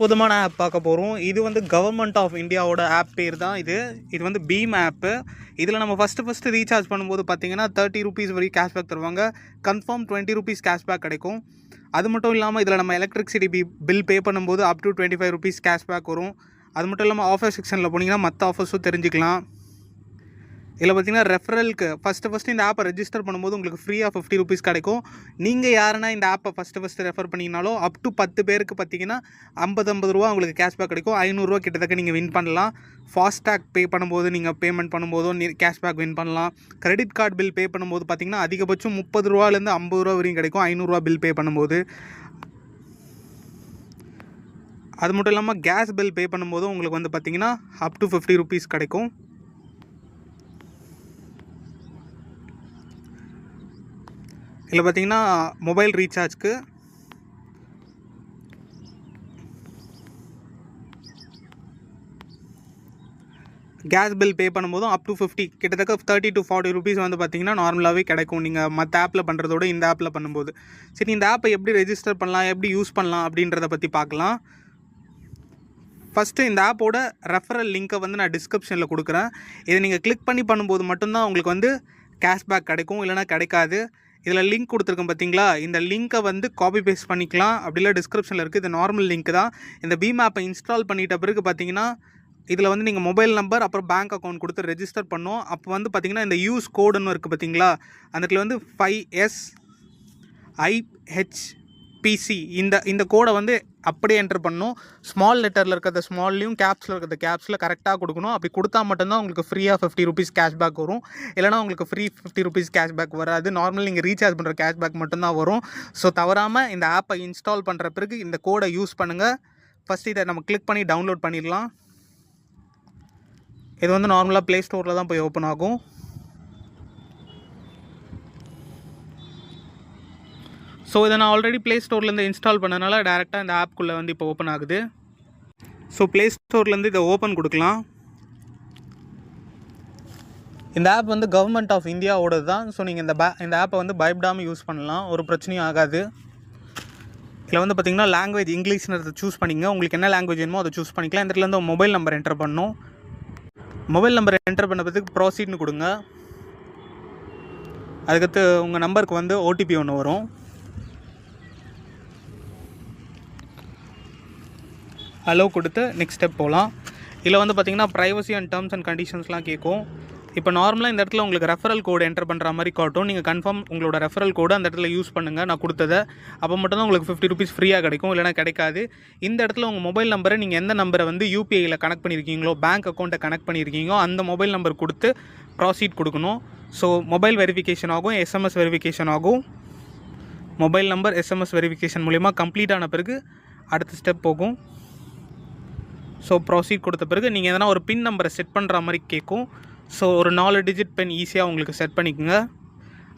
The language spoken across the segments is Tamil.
அற்புதமான ஆப் பார்க்க போகிறோம். இது வந்து கவர்மெண்ட் ஆஃப் இந்தியாவோட ஆப் பேர் தான் இது வந்து பீம் ஆப்பு. இதில் நம்ம ஃபஸ்ட்டு ரீசார்ஜ் பண்ணும்போது பார்த்தீங்கன்னா 30 ரூபீஸ் வரைக்கும் கேஷ்பேக் தருவாங்க. கன்ஃபார்ம் 20 ரூபீஸ் கேஷ்பேக் கிடைக்கும். அது மட்டும் இல்லாமல் இதில் நம்ம எலக்ட்ரிசிட்டி பில் பே பண்ணும்போது அப் டு 25 ரூபீஸ் கேஷ்பேக் வரும். அது மட்டும் இல்லாமல் ஆஃபர் செக்ஷனில் போனீங்கன்னா மற்ற ஆஃபர்ஸும் தெரிஞ்சுக்கலாம். இதில் பார்த்தீங்கன்னா ரெஃபரலுக்கு ஃபஸ்ட்டு இந்த ஆப்பை ரெஜிஸ்டர் பண்ணும்போது உங்களுக்கு ஃப்ரீயாக 50 ரூபீஸ் கிடைக்கும். நீங்கள் யாருன்னா இந்த ஆப்பை ஃபஸ்ட்டு ரெஃபர் பண்ணிங்கனாலும் அப் டு 10 பேருக்கு பார்த்தீங்கன்னா 50 ரூபா உங்களுக்கு கேஷ்பேக் கிடைக்கும். 500 ரூபா கிட்டத்தட்ட நீங்கள் வின் பண்ணலாம். ஃபாஸ்டாக் பே பண்ணும்போது நீங்கள் பேமெண்ட் பண்ணும்போதும் கேஷ்பேக் வின் பண்ணலாம். கிரெடிட் கார்டு பில் பே பண்ணும்போது பார்த்தீங்கன்னா அதிகபட்சம் 30 ரூபாலேருந்து 50 ரூபா வரையும் கிடைக்கும் 500 ரூபா பில் பே பண்ணும்போது. அது மட்டும் இல்லாமல் கேஸ் பில் பே பண்ணும்போது உங்களுக்கு வந்து பார்த்தீங்கன்னா அப் டு 50 ரூபீஸ் கிடைக்கும். இதில் பார்த்தீங்கன்னா மொபைல் ரீசார்ஜ்க்கு கேஸ் பில் பே பண்ணும்போதும் அப் டு 50 கிட்டத்தட்ட 30 to 40 ரூபீஸ் வந்து பார்த்தீங்கன்னா நார்மலாகவே கிடைக்கும் நீங்கள் மற்ற ஆப்பில் பண்ணுறதோட இந்த ஆப்பில் பண்ணும்போது. சரி, இந்த ஆப்பை எப்படி ரெஜிஸ்டர் பண்ணலாம், எப்படி யூஸ் பண்ணலாம் அப்படின்றத பற்றி பார்க்கலாம். ஃபஸ்ட்டு இந்த ஆப்போட ரெஃபரல் லிங்க்கை வந்து நான் டிஸ்கிரிப்ஷனில் கொடுக்குறேன். இதை நீங்கள் கிளிக் பண்ணி பண்ணும்போது மட்டும்தான் உங்களுக்கு வந்து கேஷ்பேக் கிடைக்கும், இல்லைனா கிடைக்காது. இதில் லிங்க் கொடுத்துருக்கேன் பார்த்தீங்களா, இந்த லிங்க்கை வந்து காப்பி பேஸ்ட் பண்ணிக்கலாம். அப்படிலாம் டிஸ்கிரிப்ஷனில் இருக்குது. இது நார்மல் லிங்க் தான். இந்த பீம் ஆப்பை இன்ஸ்டால் பண்ணிட்ட பிறகு பார்த்தீங்கன்னா இதில் வந்து நீங்கள் மொபைல் நம்பர் அப்புறம் பேங்க் அக்கௌண்ட் கொடுத்து ரெஜிஸ்டர் பண்ணோம். அப்போ வந்து பார்த்தீங்கன்னா இந்த யூஸ் கோடுன்னு இருக்குது பார்த்தீங்களா, அந்த இடத்துல வந்து 5SIHPC இந்த கோடை வந்து அப்படியே என்டர் பண்ணணும். ஸ்மால் லெட்டரில் இருக்கிறத ஸ்மால்லையும் கேப்ஸில் இருக்கிறத கேப்ஸில் கரெக்டாக கொடுக்கணும். அப்படி கொடுத்தா மட்டும்தான் உங்களுக்கு ஃப்ரீயாக 50 ரூபீஸ் கேஷ்பேக் வரும். இல்லைனா உங்களுக்கு ஃப்ரீ 50 ரூபீஸ் கேஷ்பேக் வராது. நார்மல் நீங்கள் ரீசார்ஜ் பண்ணுற கேஷ்பேக் மட்டும்தான் வரும். ஸோ தவறாமல் இந்த ஆப்பை இன்ஸ்டால் பண்ணுற பிறகு இந்த கோடை யூஸ் பண்ணுங்கள். ஃபஸ்ட்டு இதை நம்ம கிளிக் பண்ணி டவுன்லோட் பண்ணிடலாம். இது வந்து நார்மலாக ப்ளே ஸ்டோரில் தான் போய் ஓப்பன் ஆகும். ஸோ இதை நான் ஆல்ரெடி ப்ளே ஸ்டோர்லேருந்து இன்ஸ்டால் பண்ணனால டேரெக்டாக இந்த ஆப்குள்ளே வந்து இப்போ ஓப்பன் ஆகுது. ஸோ ப்ளே ஸ்டோர்லேருந்து இதை ஓப்பன் கொடுக்கலாம். இந்த ஆப் வந்து கவர்மெண்ட் ஆஃப் இந்தியாவோடது தான். ஸோ நீங்கள் இந்த ஆப்பை வந்து பயப்படாமல் யூஸ் பண்ணலாம், ஒரு பிரச்சனையும் ஆகாது. இதில் வந்து பார்த்திங்கன்னா லாங்குவேஜ் இங்கிலீஷ்னு சூஸ் பண்ணிங்க. உங்களுக்கு என்ன லாங்குவேஜ் வேணுமோ அதை சூஸ் பண்ணிக்கலாம். இந்த இடத்துல வந்து மொபைல் நம்பர் என்டர் பண்ணணும். மொபைல் நம்பர் என்டர் பண்ணதுக்கு ப்ராசீட்னு கொடுங்க. அதுக்கடுத்து உங்கள் நம்பருக்கு வந்து OTP ஒன்று வரும். அலோவ் கொடுத்து நெக்ஸ்ட் ஸ்டெப் போகலாம். இதில் வந்து பார்த்திங்கன்னா ப்ரைவசி அண்ட் டேர்ம்ஸ் அண்ட் கண்டிஷன்ஸ்லாம் கேட்கும். இப்போ நார்மலாக இந்த இடத்துல உங்களுக்கு ரெஃபரல் கோடு என்டர் பண்ணுற மாதிரி காட்டும். நீங்கள் கன்ஃபார்ம் உங்களோட ரெஃபரல் கோடு அந்த இடத்துல யூஸ் பண்ணுங்கள், நான் கொடுத்ததை. அப்போ மட்டும்தான் உங்களுக்கு 50 ரூபீஸ் ஃப்ரீயாக கிடைக்கும், இல்லைனா கிடைக்காது. இந்த இடத்துல உங்கள் மொபைல் நம்பரை நீங்கள் எந்த நம்பரை வந்து UPIயில் கனெக்ட் பண்ணியிருக்கீங்களோ, பேங்க் அக்கௌண்ட்டை கனெக்ட் பண்ணியிருக்கீங்களோ அந்த மொபைல் நம்பர் கொடுத்து ப்ராசீட் கொடுக்கணும். ஸோ மொபைல் வெரிஃபிகேஷன் ஆகும், SMS வெரிஃபிகேஷன் ஆகும். மொபைல் நம்பர் SMS வெரிஃபிகேஷன் மூலிமா கம்ப்ளீட் ஆன பிறகு அடுத்த ஸ்டெப் போகும். ஸோ ப்ராசீட் கொடுத்த பிறகு நீங்கள் எதனா ஒரு பின் நம்பரை செட் பண்ணுற மாதிரி கேட்கும். ஸோ ஒரு 4 டிஜிட் பின் ஈஸியாக உங்களுக்கு செட் பண்ணிக்கோங்க.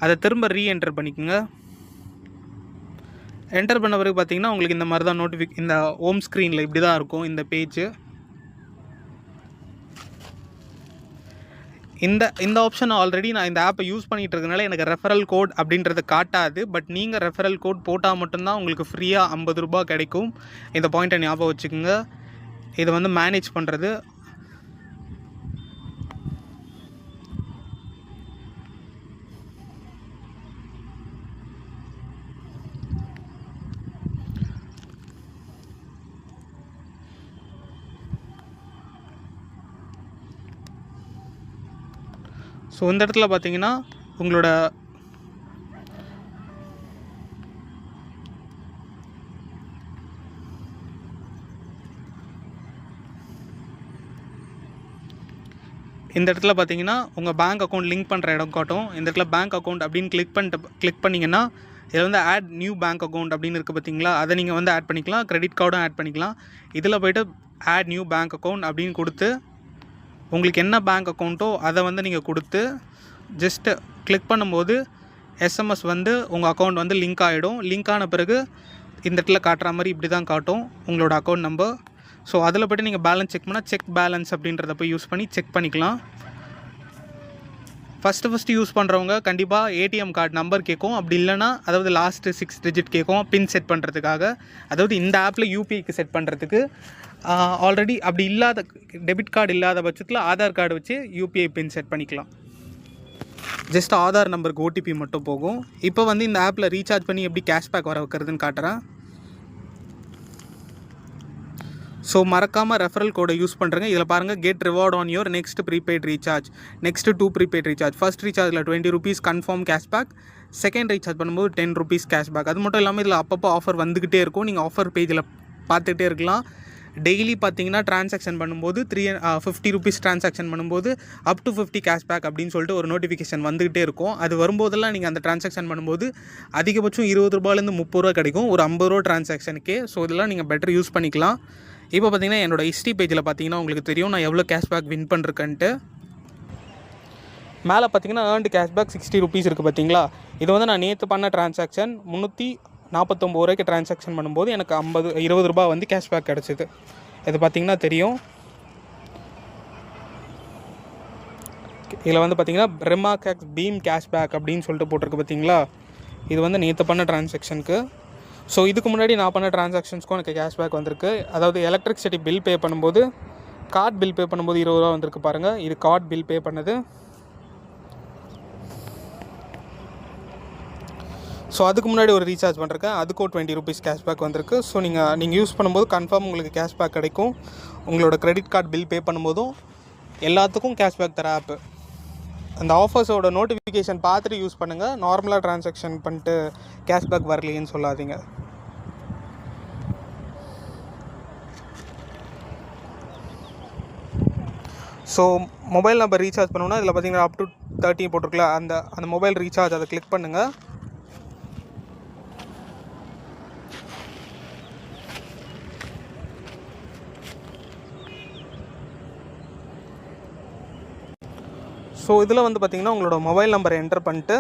அதை திரும்ப ரீஎன்டர் பண்ணிக்கோங்க. என்டர் பண்ண பிறகு பார்த்தீங்கன்னா உங்களுக்கு இந்த மாதிரி தான் இந்த ஹோம் ஸ்க்ரீனில் இப்படி தான் இருக்கும் இந்த பேஜ். இந்த ஆப்ஷன் ஆல்ரெடி நான் இந்த ஆப்பை யூஸ் பண்ணிகிட்டு இருக்கனால எனக்கு ரெஃபரல் கோட் அப்படின்றது காட்டாது. பட் நீங்கள் ரெஃபரல் கோட் போட்டால் மட்டும்தான் உங்களுக்கு ஃப்ரீயாக 50 ரூபா கிடைக்கும். இந்த பாயிண்ட்டை ஞாபகம் வச்சுக்கோங்க. இதை வந்து மேனேஜ் பண்ணுறது ஸோ இந்த இடத்துல பார்த்தீங்கன்னா உங்களோட இந்த இடத்துல பார்த்தீங்கன்னா உங்கள் பேங்க் அக்கௌண்ட் லிங்க் பண்ணுற இடம் காட்டும். இந்த இடத்துல பேங்க் அக்கௌண்ட் அப்படின்னு கிளிக் பண்ணிங்கன்னா இதில் வந்து ஆட் நியூ பேங்க் அக்கௌண்ட் அப்படின்னு இருக்குது பார்த்தீங்களா, அதை நீங்கள் வந்து ஆட் பண்ணிக்கலாம். கிரெடிட் கார்டும் ஆட் பண்ணிக்கலாம். இதில் போய்ட்டு ஆட் நியூ பேங்க் அக்கௌண்ட் அப்படின்னு கொடுத்து உங்களுக்கு என்ன பேங்க் அக்கௌண்ட்டோ அதை வந்து நீங்கள் கொடுத்து ஜஸ்ட்டு கிளிக் பண்ணும்போது SMS வந்து உங்கள் அக்கௌண்ட் வந்து லிங்க் ஆகிடும். லிங்க் ஆன பிறகு இந்த இடத்துல காட்டுற மாதிரி இப்படி தான் காட்டும் உங்களோட அக்கௌண்ட் நம்பர். ஸோ அதில் போய்ட்டு நீங்கள் பேலன்ஸ் செக் பண்ணால் செக் பேலன்ஸ் அப்படின்றத போய் யூஸ் பண்ணி செக் பண்ணிக்கலாம். ஃபஸ்ட்டு யூஸ் பண்ணுறவங்க கண்டிப்பாக ஏடிஎம் கார்டு நம்பர் கேட்கும். அப்படி இல்லைனா அதாவது லாஸ்ட்டு 6 டிஜிட் கேட்கும் பின் செட் பண்ணுறதுக்காக. அதாவது இந்த ஆப்பில் யூபிஐக்கு செட் பண்ணுறதுக்கு ஆல்ரெடி அப்படி இல்லாத டெபிட் கார்டு இல்லாத பட்சத்தில் ஆதார் கார்டு வச்சு யூபிஐ பின் செட் பண்ணிக்கலாம். ஜஸ்ட் ஆதார் நம்பருக்கு ஓடிபி மட்டும் போகும். இப்போ வந்து இந்த ஆப்பில் ரீசார்ஜ் பண்ணி எப்படி கேஷ்பேக் வர வைக்கிறதுன்னு காட்டுறேன். ஸோ மறக்காமல் ரெஃபரல் கோடை யூஸ் பண்ணுறேங்க. இதில் பாருங்கள், get reward on your next prepaid recharge, next 2 prepaid recharge. First ரீசார்ஜில் 20 rupees confirm cashback, second recharge பண்ணும்போது 10 ரூபீஸ் கேஷ்பேக். அது மட்டும் இல்லாமல் இதில் அப்பப்போ ஆஃபர் வந்துக்கிட்டே இருக்கும். நீங்கள் ஆஃபர் பேஜில் பார்த்துக்கிட்டே இருக்கலாம். டெய்லி பார்த்தீங்கன்னா ட்ரான்சாக்ஷன் பண்ணும்போது 50 ரூபீஸ் ட்ரான்சாக்ஷன் பண்ணும்போது அப் டு 50 கேஷ்பேக் அப்படின்னு சொல்லிட்டு ஒரு நோட்டிஃபிகேஷன் வந்துகிட்டே இருக்கும். அது வரும்போதெல்லாம் நீங்கள் அந்த ட்ரான்சாக்ஷன் பண்ணும்போது அதிகபட்சம் 20 ரூபாயிலேருந்து 30 ரூபா கிடைக்கும், ஒரு 50 ரூபா ட்ரான்சாக்ஷனுக்கே. ஸோ இதெல்லாம் நீங்கள் பெட்டர் யூஸ் பண்ணிக்கலாம். இப்போ பார்த்தீங்கன்னா என்னோடய ஹிஸ்ட்ரி பேஜில் பார்த்தீங்கன்னா உங்களுக்கு தெரியும் நான் எவ்வளோ கேஷ்பேக் வின் பண்ணிருக்கேன்ட்டு. மேலே பார்த்தீங்கன்னா ஏர்ன்டு கேஷ்பேக் 60 ரூபீஸ் இருக்குது பார்த்தீங்களா. இது வந்து நான் நேற்று பண்ண ட்ரான்சாக்ஷன் 349 ரூபாய்க்கு ட்ரான்சாக்ஷன் பண்ணும்போது எனக்கு 20 ரூபா வந்து கேஷ்பேக் கிடச்சிது. இது பார்த்தீங்கன்னா தெரியும். இதில் வந்து பார்த்தீங்கன்னா ரெமார்க் பீம் கேஷ்பேக் அப்படின்னு சொல்லிட்டு போட்டிருக்கு பார்த்தீங்களா. இது வந்து நேற்று பண்ண ட்ரான்சாக்ஷனுக்கு. ஸோ இதுக்கு முன்னாடி நான் பண்ண ட்ரான்சாக்ஷன்ஸ்க்கும் எனக்கு கேஷ்பேக் வந்திருக்கு. அதாவது எலக்ட்ரிசிட்டி பில் பே பண்ணும்போது, கார்டு பில் பே பண்ணும்போது 20 ரூபா வந்திருக்கு பாருங்கள். இது கார்டு பில் பே பண்ணது. ஸோ அதுக்கு முன்னாடி ஒரு ரீசார்ஜ் பண்ணுறேன், அதுக்கும் 20 ரூபீஸ் கேஷ்பேக் வந்திருக்கு. ஸோ நீங்கள் யூஸ் பண்ணும்போது கன்ஃபார்ம் உங்களுக்கு கேஷ்பேக் கிடைக்கும். உங்களோட கிரெடிட் கார்டு பில் பே பண்ணும்போதும் எல்லாத்துக்கும் கேஷ்பேக் தர ஆப்பு. அந்த ஆஃபர்ஸோட நோட்டிஃபிகேஷன் பார்த்துட்டு யூஸ் பண்ணுங்கள். நார்மலாக ட்ரான்சாக்ஷன் பண்ணிட்டு கேஷ்பேக் வரலையேன்னு சொல்லாதீங்க. ஸோ மொபைல் நம்பர் ரீசார்ஜ் பண்ணணுன்னா இதில் பார்த்தீங்கன்னா அப் டு 30 போட்டிருக்கல, அந்த மொபைல் ரீசார்ஜ் அதை கிளிக் பண்ணுங்கள். ஸோ இதில் வந்து பார்த்திங்கன்னா உங்களோட மொபைல் நம்பரை என்டர் பண்ணிட்டு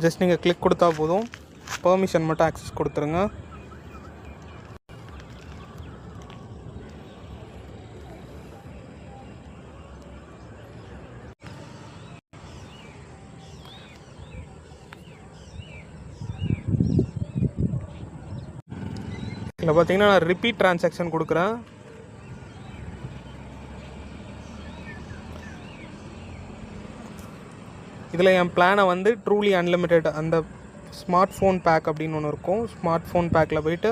ஜஸ்ட் நீங்கள் கிளிக் கொடுத்தா போதும். பெர்மிஷன் மட்டும் ஆக்சஸ் கொடுத்துருங்க. இதில் பார்த்தீங்கன்னா நான் ரிப்பீட் ட்ரான்சாக்ஷன் கொடுக்குறேன். இதில் என் பிளானை வந்து ட்ரூலி அன்லிமிட்டெட் அந்த ஸ்மார்ட் ஃபோன் பேக் அப்படின்னு ஒன்று இருக்கும். ஸ்மார்ட் ஃபோன் பேக்கில் போய்ட்டு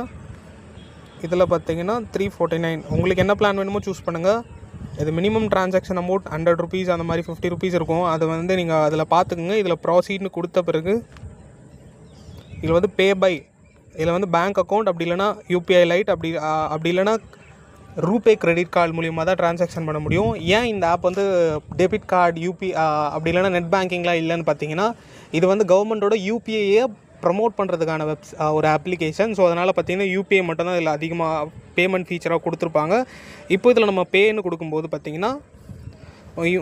இதில் பார்த்தீங்கன்னா 349. உங்களுக்கு என்ன பிளான் வேணுமோ சூஸ் பண்ணுங்கள். இது மினிமம் ட்ரான்சாக்ஷன் அமௌண்ட் 100 ரூபீஸ் அந்த மாதிரி 50 ரூபீஸ் இருக்கும். அதை வந்து நீங்கள் அதில் பார்த்துக்குங்க. இதில் ப்ராசீட்னு கொடுத்த பிறகு இதில் வந்து பே பை, இதில் வந்து பேங்க் அக்கௌண்ட், அப்படி இல்லைனா யூபிஐ லைட், அப்படி இல்லைனா ரூபே கிரெடிட் கார்டு மூலியமாக தான் ட்ரான்சாக்ஷன் பண்ண முடியும். ஏன் இந்த ஆப் வந்து டெபிட் கார்டு, அப்படி இல்லைனா நெட் பேங்கிங்லாம் இல்லைன்னு பார்த்தீங்கன்னா, இது வந்து கவர்மெண்ட்டோட யூபிஐயை ப்ரமோட் பண்ணுறதுக்கான ஒரு அப்ளிகேஷன். ஸோ அதனால் பார்த்தீங்கன்னா யூபிஐ மட்டும்தான் இதில் அதிகமாக பேமெண்ட் ஃபீச்சராக கொடுத்துருப்பாங்க. இப்போ இதில் நம்ம பேன்னு கொடுக்கும்போது பார்த்தீங்கன்னா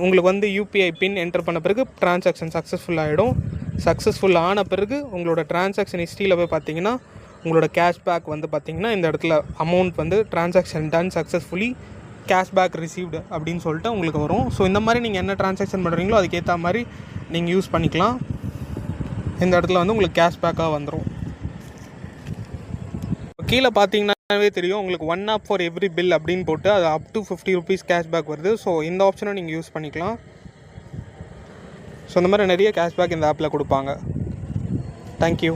உங்களுக்கு வந்து யூபிஐ பின் என்டர் பண்ண பிறகு ட்ரான்சாக்ஷன் சக்ஸஸ்ஃபுல் ஆகிடும். சக்ஸஸ்ஃபுல் ஆன பிறகு உங்களோட ட்ரான்சாக்ஷன் ஹிஸ்ட்ரியில் போய் பார்த்தீங்கன்னா உங்களோட கேஷ்பேக் வந்து பார்த்திங்கன்னா இந்த இடத்துல அமௌண்ட் வந்து transaction ton successfully, cashback received அப்படின்னு சொல்லிட்டு உங்களுக்கு வரும். ஸோ இந்த மாதிரி நீங்கள் என்ன ட்ரான்சாக்ஷன் பண்ணுறீங்களோ அதுக்கேற்ற மாதிரி நீங்கள் யூஸ் பண்ணிக்கலாம். இந்த இடத்துல வந்து உங்களுக்கு கேஷ்பேக்காக வந்துடும். கீழே பார்த்தீங்கன்னாவே தெரியும் உங்களுக்கு 1 ஆப் ஃபார் எவ்ரி பில் அப்படின்னு போட்டு அது அப் டு 50 ரூபீஸ் கேஷ்பேக் வருது. ஸோ இந்த ஆப்ஷனை நீங்கள் யூஸ் பண்ணிக்கலாம். ஸோ இந்த மாதிரி நிறைய கேஷ்பேக் இந்த ஆப்பில் கொடுப்பாங்க. தேங்க்யூ.